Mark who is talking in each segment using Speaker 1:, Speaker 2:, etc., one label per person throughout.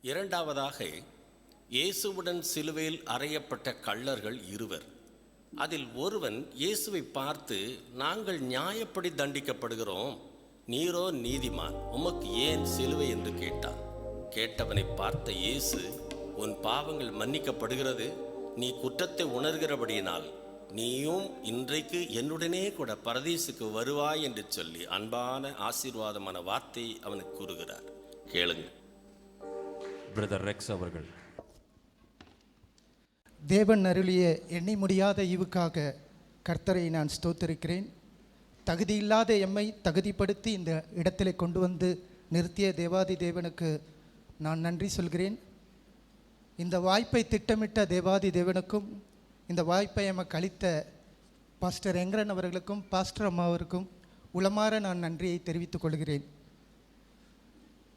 Speaker 1: இரண்டாவதாக, இயேசுவுடன் சிலுவையில் அறையப்பட்ட கள்ளர்கள் இருவர். அதில் ஒருவன் இயேசுவை பார்த்து, நாங்கள் நியாயப்படி தண்டிக்கப்படுகிறோம், நீரோ நீதிமான், உமக்கு ஏன் சிலுவை என்று கேட்டான். கேட்டவனை பார்த்த இயேசு, உன் பாவங்கள் மன்னிக்கப்படுகிறது, நீ குற்றத்தை உணர்கிறபடியினால் நீயும் இன்றைக்கு என்னுடனே கூட பரதீசுக்கு வருவாய் என்று சொல்லி அன்பான ஆசீர்வாதமான வார்த்தை அவனுக்கு கூறுகிறார். கேளுங்க.
Speaker 2: பிரதர் ரெக்ஸ் அவர்கள்.
Speaker 3: தேவன் அருளிய எண்ணி முடியாத ஈவுக்காக கர்த்தரை நான் ஸ்தோத்திரிக்கிறேன். தகுதியில்லாத எம்மை தகுதிப்படுத்தி இந்த இடத்திலே கொண்டு வந்து நிறுத்திய தேவாதி தேவனுக்கு நான் நன்றி சொல்கிறேன். இந்த வாய்ப்பை திட்டமிட்ட தேவாதி தேவனுக்கும், இந்த வாய்ப்பை எமக்கு அளித்த பாஸ்டர் எங்கரன் அவர்களுக்கும் பாஸ்டர் அம்மாவருக்கும் உளமாற நான் நன்றியை தெரிவித்துக் கொள்கிறேன்.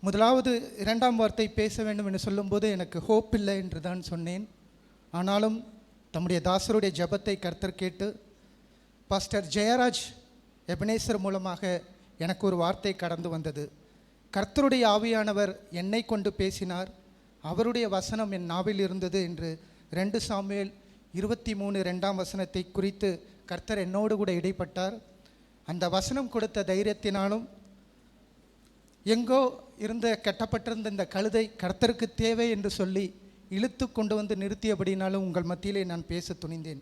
Speaker 3: முதலாவது இரண்டாம் வார்த்தை பேச வேண்டும் என்று சொல்லும்போது எனக்கு ஹோப் இல்லை என்று தான் சொன்னேன். ஆனாலும் தம்முடைய தாசருடைய ஜபத்தை கர்த்தர் கேட்டு பாஸ்டர் ஜெயராஜ் எபனேசர் மூலமாக எனக்கு ஒரு வார்த்தை கடந்து வந்தது. கர்த்தருடைய ஆவியானவர் என்னை கொண்டு பேசினார், அவருடைய வசனம் என் நாவில் இருந்தது என்று 2 சாமுவேல் 23:2 குறித்து கர்த்தர் என்னோடு கூட இடைப்பட்டார். அந்த வசனம் கொடுத்த தைரியத்தினாலும் எங்கோ இருந்த கட்டப்பட்டிருந்த இந்த கழுதை கர்த்தருக்கு தேவை என்று சொல்லி இழுத்து கொண்டு வந்து நிறுத்தியபடினாலும் உங்கள் மத்தியிலே நான் பேச துணிந்தேன்.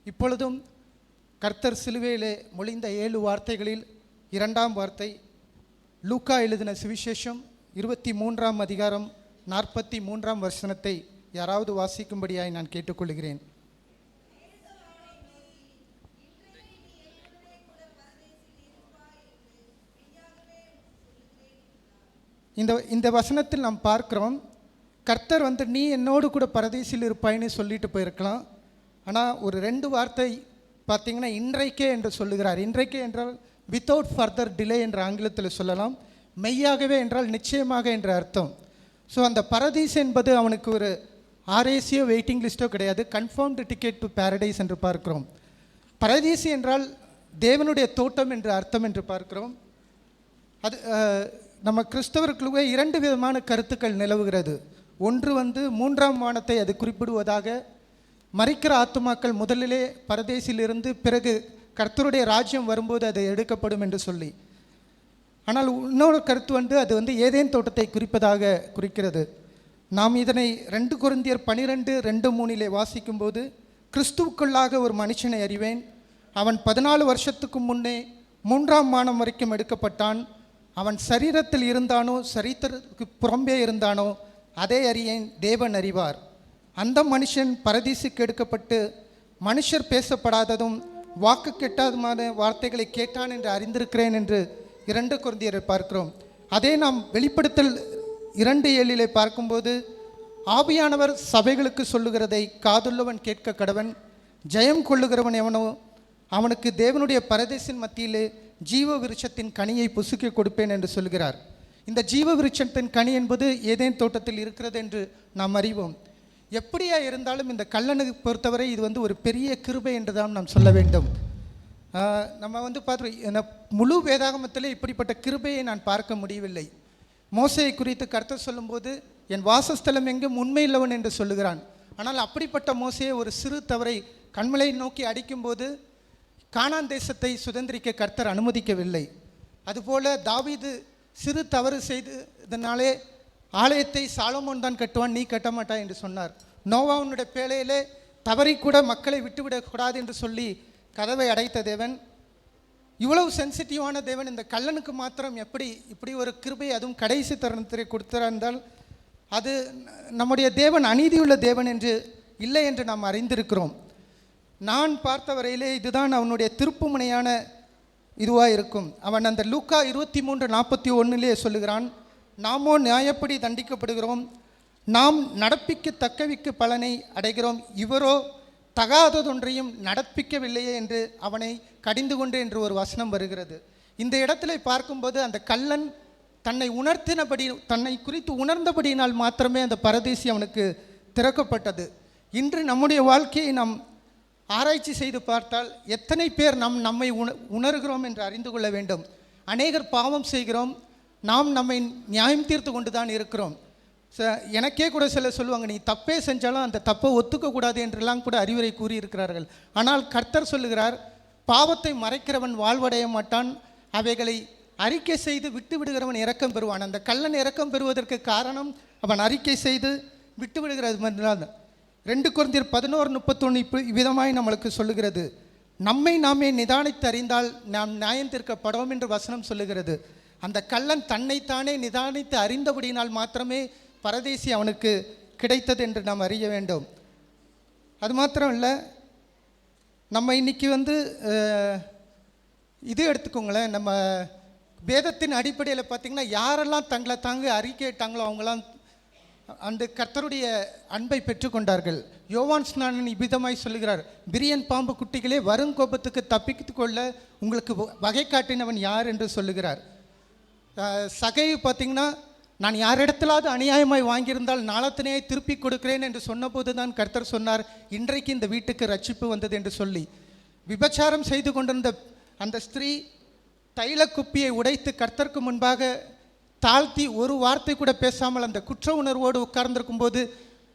Speaker 3: இப்பொழுதும் கர்த்தர் சிலுவையிலே மொழிந்த 7 வார்த்தைகளில் 2ஆம் வார்த்தை லூக்கா எழுதின சுவிசேஷம் 23ஆம் அதிகாரம் 43ஆம் வசனத்தை யாராவது வாசிக்கும்படியாய் நான் கேட்டுக்கொள்கிறேன். இந்த வசனத்தில் நாம் பார்க்கிறோம், கர்த்தர் நீ என்னோடு கூட பரதேசில் இருப்பாயின்னு சொல்லிட்டு போயிருக்கலாம். ஆனால் ஒரு 2 வார்த்தை பார்த்தீங்கன்னா இன்றைக்கே என்று சொல்லுகிறார். இன்றைக்கே என்றால் வித்தவுட் ஃபர்தர் டிலே என்ற ஆங்கிலத்தில் சொல்லலாம். மெய்யாகவே என்றால் நிச்சயமாக என்ற அர்த்தம். ஸோ அந்த பரதீஸ் என்பது அவனுக்கு ஒரு ஆர்ஏசியோ வெயிட்டிங் லிஸ்ட்டோ கிடையாது, கன்ஃபார்ம்டு டிக்கெட் டு பேரடைஸ் என்று பார்க்கிறோம். பரதீஸ் என்றால் தேவனுடைய தோட்டம் என்று அர்த்தம் என்று பார்க்கிறோம். அது நம்ம கிறிஸ்தவர்களுக்கு 2 விதமான கருத்துக்கள் நிலவுகிறது. ஒன்று 3ஆம் வானத்தை அது குறிப்பிடுவதாக, மரிக்கிற ஆத்துமாக்கள் முதலிலே பரதேசிலிருந்து பிறகு கர்த்தருடைய ராஜ்யம் வரும்போது அது எடுக்கப்படும் என்று சொல்லி. ஆனால் இன்னொரு கருத்து அது ஏதேன் தோட்டத்தை குறிக்கிறது. நாம் இதனை 2 கொரிந்தியர் 12:2-3 வாசிக்கும்போது, கிறிஸ்துவுக்குள்ளாக ஒரு மனுஷனை அறிவேன், அவன் 14 வருஷத்துக்கு முன்னே 3ஆம் வானம் வரைக்கும் எடுக்கப்பட்டான், அவன் சரீரத்தில் இருந்தானோ சரீரத்துக்கு புறம்பே இருந்தானோ அதை அறியேன், தேவன் அறிவார். அந்த மனுஷன் பரதீசுக்கு எடுக்கப்பட்டு மனுஷர் பேசப்படாததும் வாக்கு கெட்டாதமான வார்த்தைகளை கேட்டான் என்று அறிந்திருக்கிறேன் என்று 2 கொரிந்தியரை பார்க்கிறோம். அதே நாம் வெளிப்படுத்தல் 2:7 பார்க்கும்போது, ஆவியானவர் சபைகளுக்கு சொல்லுகிறதை காதுள்ளவன் கேட்க கடவன், ஜெயம் கொள்ளுகிறவன் எவனோ அவனுக்கு தேவனுடைய பரதேசின் மத்தியிலே ஜீவ விருட்சத்தின் கனியை புசுக்கி கொடுப்பேன் என்று சொல்கிறார். இந்த ஜீவ விருட்சத்தின் கனி என்பது ஏதேன் தோட்டத்தில் இருக்கிறது என்று நாம் அறிவோம். எப்படியா இருந்தாலும் இந்த கள்ளனுக்கு பொறுத்தவரை இது ஒரு பெரிய கிருபை என்று தான் நாம் சொல்ல வேண்டும். நம்ம பார்த்து முழு வேதாகமத்தில் இப்படிப்பட்ட கிருபையை நான் பார்க்க முடியவில்லை. மோசையை குறித்து கர்த்தர் சொல்லும்போது, என் வாசஸ்தலம் எங்கும் உண்மையுள்ளவன் என்று சொல்லுகிறான். ஆனால் அப்படிப்பட்ட மோசையை ஒரு சிறு தவறை கண்மலை நோக்கி அடிக்கும்போது கானான் தேசத்தை சுதந்திரிக்க கர்த்தர் அனுமதிக்கவில்லை. அதுபோல தாவீது சிறு தவறு செய்ததினாலே ஆலயத்தை சாலமோன் தான் கட்டுவான், நீ கட்ட மாட்டாய் என்று சொன்னார். நோவாவுடைய பேழையிலே தவறி கூட மக்களை விட்டுவிடக்கூடாது என்று சொல்லி கதவை அடைத்த தேவன், இவ்வளவு சென்சிட்டிவான தேவன் இந்த கள்ளனுக்கு மாத்திரம் இப்படி ஒரு கிருபை, அதுவும் கடைசி தருணத்தை கொடுத்திருந்தால் அது நம்முடைய தேவன் அநீதியுள்ள தேவன் என்று இல்லை என்று நாம் அறிந்திருக்கிறோம். நான் பார்த்த வரையிலே இதுதான் அவனுடைய திருப்புமுனையான இதுவாக இருக்கும். அவன் அந்த லூக்கா 23:41 சொல்லுகிறான், நாமோ நியாயப்படி தண்டிக்கப்படுகிறோம், நாம் நடப்பிக்க தக்கவிக்கு பலனை அடைகிறோம், இவரோ தகாததொன்றையும் நடப்பிக்கவில்லையே என்று அவனை கடிந்து கொண்டு என்று ஒரு வசனம் வருகிறது. இந்த இடத்துல பார்க்கும்போது அந்த கள்ளன் தன்னை குறித்து உணர்ந்தபடியினால் மாத்திரமே அந்த பரதேசி அவனுக்கு திறக்கப்பட்டது. இன்று நம்முடைய வாழ்க்கையை நாம் ஆராய்ச்சி செய்து பார்த்தால் எத்தனை பேர் நம்மை உணர்கிறோம் என்று அறிந்து கொள்ள வேண்டும். அநேகர் பாவம் செய்கிறோம், நாம் நம்மை நியாயம் தீர்த்து கொண்டு தான் இருக்கிறோம். எனக்கே கூட சிலர் சொல்லுவாங்க, நீ தப்பே செஞ்சாலும் அந்த தப்பை ஒத்துக்கக்கூடாது என்றெல்லாம் கூட அறிவுரை கூறியிருக்கிறார்கள். ஆனால் கர்த்தர் சொல்லுகிறார், பாவத்தை மறைக்கிறவன் வாழ்வடைய மாட்டான், அவைகளை அறிக்கை செய்து விட்டு விடுகிறவன் இரக்கம் பெறுவான். அந்த கள்ளன் இரக்கம் பெறுவதற்கு காரணம் அவன் அறிக்கை செய்து விட்டு விடுகிறது. 2 கொரிந்தியர் 11:31 இவ்விதமாய் நம்மளுக்கு சொல்லுகிறது, நம்மை நாமே நிதானித்து அறிந்தால் நாம் நியாயம் தீர்க்கப்படுவோம் என்று வசனம் சொல்லுகிறது. அந்த கள்ளன் தன்னைத்தானே நிதானித்து அறிந்தபடியினால் மாத்திரமே பரதேசி அவனுக்கு கிடைத்தது என்று நாம் அறிய வேண்டும். அது மாத்திரம் இல்லை, நம்ம இன்றைக்கி இது எடுத்துக்கோங்களேன், நம்ம வேதத்தின் அடிப்படையில் பார்த்திங்கன்னா யாரெல்லாம் தங்களை தாங்க அறிக்கையிட்டாங்களோ அவங்களாம் அந்த கர்த்தருடைய அன்பை பெற்றுக்கொண்டார்கள். யோவான் ஸ்நானன் இவ்விதமாய் சொல்லுகிறார், பிரியன் பாம்பு குட்டிகளே, வருங்கோபத்துக்கு தப்பித்து கொள்ள உங்களுக்கு வகை காட்டினவன் யார் என்று சொல்லுகிறார். சகையை பார்த்திங்கன்னா, நான் யாரிடத்திலாவது அநியாயமாய் வாங்கியிருந்தால் நாளத்தினையை திருப்பி கொடுக்கிறேன் என்று சொன்னபோது தான் கர்த்தர் சொன்னார், இன்றைக்கு இந்த வீட்டுக்கு ரட்சிப்பு வந்தது என்று சொல்லி. விபச்சாரம் செய்து கொண்டிருந்த அந்த ஸ்திரீ தைல குப்பியை உடைத்து கர்த்தருக்கு முன்பாக தாழ்த்தி ஒரு வார்த்தை கூட பேசாமல் அந்த குற்ற உணர்வோடு உட்கார்ந்திருக்கும் போது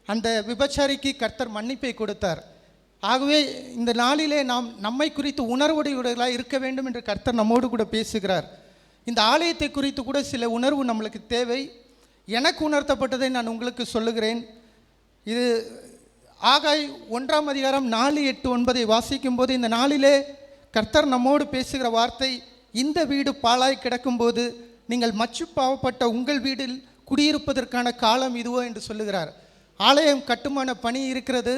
Speaker 3: அந்த விபச்சாரிக்கு கர்த்தர் மன்னிப்பை கொடுத்தார். ஆகவே இந்த நாளிலே நாம் நம்மை குறித்து உணர்வுடையவர்களாக இருக்க வேண்டும் என்று கர்த்தர் நம்மோடு கூட பேசுகிறார். இந்த ஆலயத்தை குறித்து கூட சில உணர்வு நம்மளுக்கு தேவை. எனக்கு உணர்த்தப்பட்டதை நான் உங்களுக்கு சொல்லுகிறேன். இது ஆகாய் 1ஆம் அதிகாரம் 4, 8, 9 வாசிக்கும் போது இந்த நாளிலே கர்த்தர் நம்மோடு பேசுகிற வார்த்தை, இந்த வீடு பாழாய் கிடக்கும்போது நீங்கள் மச்சு பாவப்பட்ட உங்கள் வீட்டில் குடியிருப்பதற்கான காலம் இதுவோ என்று சொல்லுகிறார். ஆலயம் கட்டுமான பணி இருக்கிறது.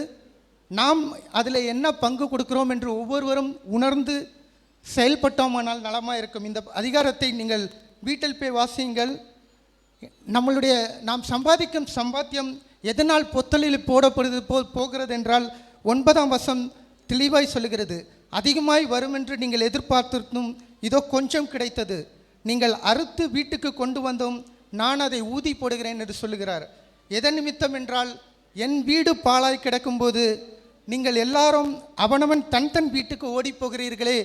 Speaker 3: நாம் அதில் என்ன பங்கு கொடுக்கிறோம் என்று ஒவ்வொருவரும் உணர்ந்து செயல்பட்டோமானால் நலமாக இருக்கும். இந்த அதிகாரத்தை நீங்கள் வீட்டில் போய் வாசியுங்கள். நாம் சம்பாதிக்கும் சம்பாத்தியம் எதனால் பொத்தலில் போடப்படுது போகிறது என்றால் 9ஆம் வசனம் தெளிவாய் சொல்லுகிறது, அதிகமாய் வரும் என்று நீங்கள் எதிர்பார்த்திருந்தும் இதோ கொஞ்சம் கிடைத்தது, நீங்கள் அறுத்து வீட்டுக்கு கொண்டு வந்தோம், நான் அதை ஊதி போடுகிறேன் என்று சொல்லுகிறார். எதன் நிமித்தம் என்றால், என் வீடு பாழாய் கிடக்கும்போது நீங்கள் எல்லாரும் அவனவன் தன் வீட்டுக்கு ஓடி போகிறீர்களே,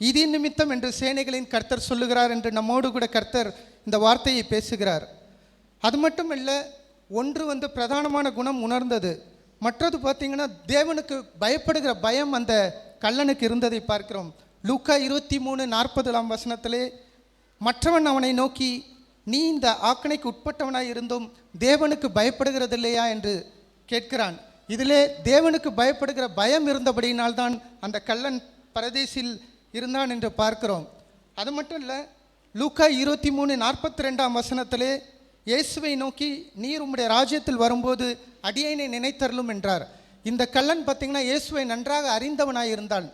Speaker 3: இது நிமித்தம் என்று சேனைகளின் கர்த்தர் சொல்லுகிறார் என்று நம்மோடு கூட கர்த்தர் இந்த வார்த்தையை பேசுகிறார். அது மட்டும் இல்லை, ஒன்று பிரதானமான குணம் உணர்ந்தது. மற்றது பார்த்திங்கன்னா, தேவனுக்கு பயப்படுகிற பயம் அந்த கள்ளனுக்கு இருந்ததை பார்க்கிறோம். லூக்கா 23:40 வசனத்திலே, மற்றவன் அவனை நோக்கி, நீ இந்த ஆக்கணைக்கு உட்பட்டவனாய் இருந்தும் தேவனுக்கு பயப்படுகிறதில்லையா என்று கேட்கிறான். இதிலே தேவனுக்கு பயப்படுகிற பயம் இருந்தபடியினால்தான் அந்த கள்ளன் பரதேசில் இருந்தான் என்று பார்க்கிறோம். அது மட்டும் இல்லை, லூக்கா 23:42 வசனத்திலே இயேசுவை நோக்கி, நீர் உம்முடைய ராஜ்யத்தில் வரும்போது அடியேனை நினைத்தருளும் என்றார். இந்த கள்ளன் பார்த்திங்கன்னா இயேசுவை நன்றாக அறிந்தவனாய் இருந்தான்.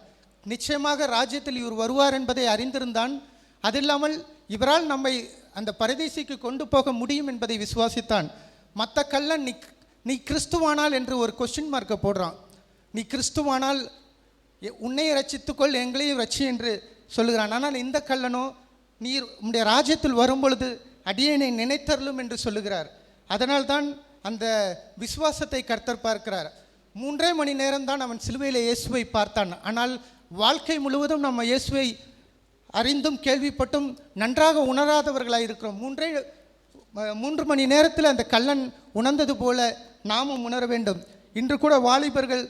Speaker 3: நிச்சயமாக ராஜ்யத்தில் இவர் வருவார் என்பதை அறிந்திருந்தான். அது இல்லாமல் இவரால் நம்மை அந்த பரதேசிக்கு கொண்டு போக முடியும் என்பதை விசுவாசித்தான். மற்ற கள்ளன் நீ கிறிஸ்துவானால் என்று ஒரு கொஸ்டின் மார்க்கை போடுறான். நீ கிறிஸ்துவானால் உன்னையை ரட்சித்துக்கொள், எங்களையும் ரட்சி என்று சொல்லுகிறான். ஆனால் இந்த கள்ளனோ, நீர் உம்முடைய ராஜ்யத்தில் வரும்பொழுது அடியேனை நினைத்தருளும் என்று சொல்லுகிறார். அதனால்தான் அந்த விசுவாசத்தை கர்த்தர் பார்க்கிறார். 3 மணி நேரம்தான் அவன் சிலுவையில் இயேசுவை பார்த்தான். ஆனால் வாழ்க்கை முழுவதும் நம்ம இயேசுவை அறிந்தும் கேள்விப்பட்டும் நன்றாக உணராதவர்களாக இருக்கிறோம். 3 மணி நேரத்தில் அந்த கள்ளன் உணர்ந்தது போல நாமும் உணர வேண்டும். இன்று கூட வாலிபர்கள்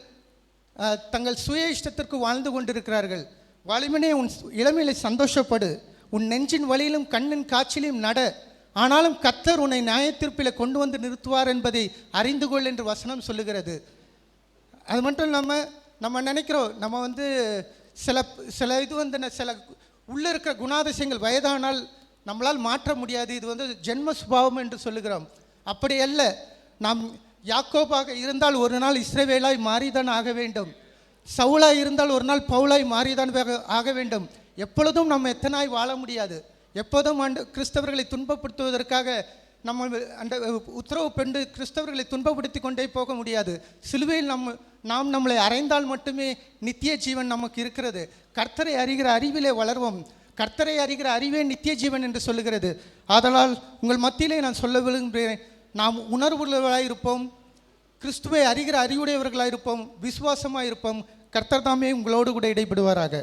Speaker 3: தங்கள் சுய இஷ்டத்திற்கு வாழ்ந்து கொண்டிருக்கிறார்கள். வாலிபனே, உன் இளமையிலே சந்தோஷப்படு, உன் நெஞ்சின் வழியிலும் கண்ணின் காட்சியிலும் நட, ஆனாலும் கர்த்தர் உன்னை நியாயத்தீர்ப்பில் கொண்டு வந்து நிறுத்துவார் என்பதை அறிந்து கொள் என்று வசனம் சொல்லுகிறது. அது மட்டும் இல்லாமல் நம்ம நினைக்கிறோம், நம்ம சில சில உள்ளே இருக்கிற குணாதிசயங்கள் வயதானால் நம்மளால் மாற்ற முடியாது, இது ஜென்ம சுபாவம் என்று சொல்லுகிறோம். அப்படி அல்ல. நாம் யாக்கோபாக இருந்தால் ஒரு நாள் இஸ்ரவேலாய் மாறிதான் ஆக வேண்டும். சவுலாய் இருந்தால் ஒரு நாள் பவுலாய் மாறிதான் ஆக வேண்டும். எப்பொழுதும் நம்ம எத்தனாய் வாழ முடியாது. எப்போதும் கிறிஸ்தவர்களை துன்பப்படுத்துவதற்காக நம்ம அந்த உத்தரவு பெண்டு கிறிஸ்தவர்களை துன்பப்படுத்தி கொண்டே போக முடியாது. சிலுவையில் நாம் நம்மளை அறைந்தால் மட்டுமே நித்திய ஜீவன் நமக்கு இருக்கிறது. கர்த்தரை அறிகிற அறிவிலே வளர்வோம். கர்த்தரை அறிகிற அறிவே நித்திய ஜீவன் என்று சொல்லுகிறது. ஆதலால் உங்கள் மத்தியிலே நான் சொல்ல விரும்புகிறேன், நாம் உணர்வுள்ளவர்களாக இருப்போம், கிறிஸ்துவை அறிகிற அறிவுடையவர்களாக இருப்போம், விசுவாசமாக இருப்போம். கர்த்தர் தாமே உங்களோடு கூட இடைப்படுவாராக.